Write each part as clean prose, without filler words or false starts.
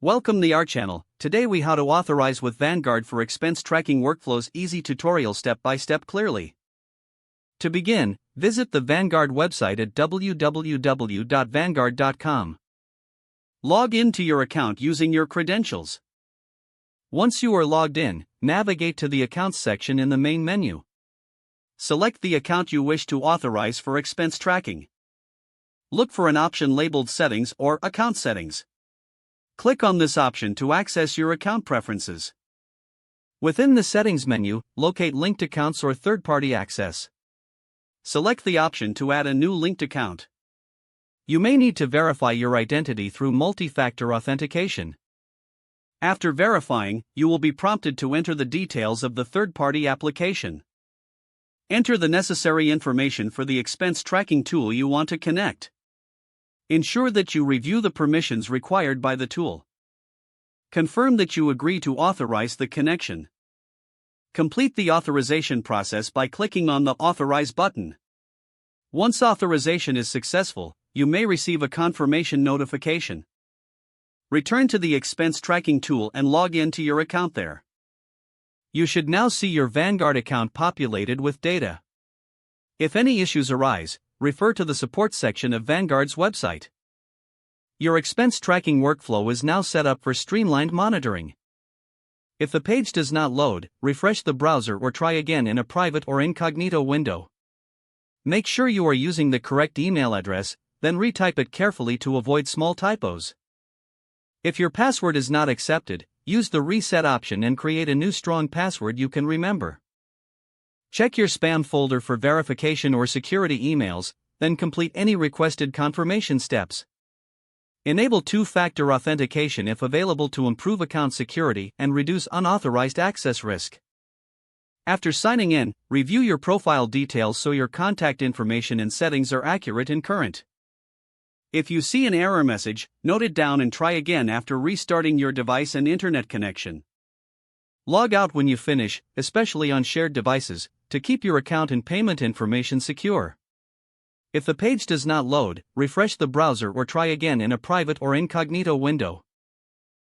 Welcome to our channel. Today we how to authorize with Vanguard for expense tracking workflows. Easy tutorial step by step clearly. To begin, visit the Vanguard website at www.vanguard.com. Log in to your account using your credentials. Once you are logged in, navigate to the Accounts section in the main menu. Select the account you wish to authorize for expense tracking. Look for an option labeled Settings or Account Settings. Click on this option to access your account preferences. Within the Settings menu, locate Linked Accounts or Third-Party Access. Select the option to add a new linked account. You may need to verify your identity through multi-factor authentication. After verifying, you will be prompted to enter the details of the third-party application. Enter the necessary information for the expense tracking tool you want to connect. Ensure that you review the permissions required by the tool. Confirm that you agree to authorize the connection. Complete the authorization process by clicking on the Authorize button. Once authorization is successful, you may receive a confirmation notification. Return to the expense tracking tool and log in to your account there. You should now see your Vanguard account populated with data. If any issues arise, refer to the support section of Vanguard's website. Your expense tracking workflow is now set up for streamlined monitoring. If the page does not load, refresh the browser or try again in a private or incognito window. Make sure you are using the correct email address, then retype it carefully to avoid small typos. If your password is not accepted, use the reset option and create a new strong password you can remember. Check your spam folder for verification or security emails, then complete any requested confirmation steps. Enable two-factor authentication if available to improve account security and reduce unauthorized access risk. After signing in, review your profile details so your contact information and settings are accurate and current. If you see an error message, note it down and try again after restarting your device and internet connection. Log out when you finish, especially on shared devices, to keep your account and payment information secure. If the page does not load, refresh the browser or try again in a private or incognito window.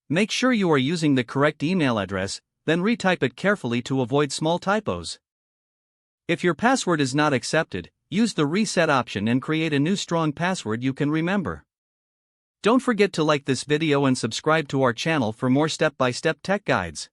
Make sure you are using the correct email address, then retype it carefully to avoid small typos. If your password is not accepted, use the reset option and create a new strong password you can remember. Don't forget to like this video and subscribe to our channel for more step-by-step tech guides.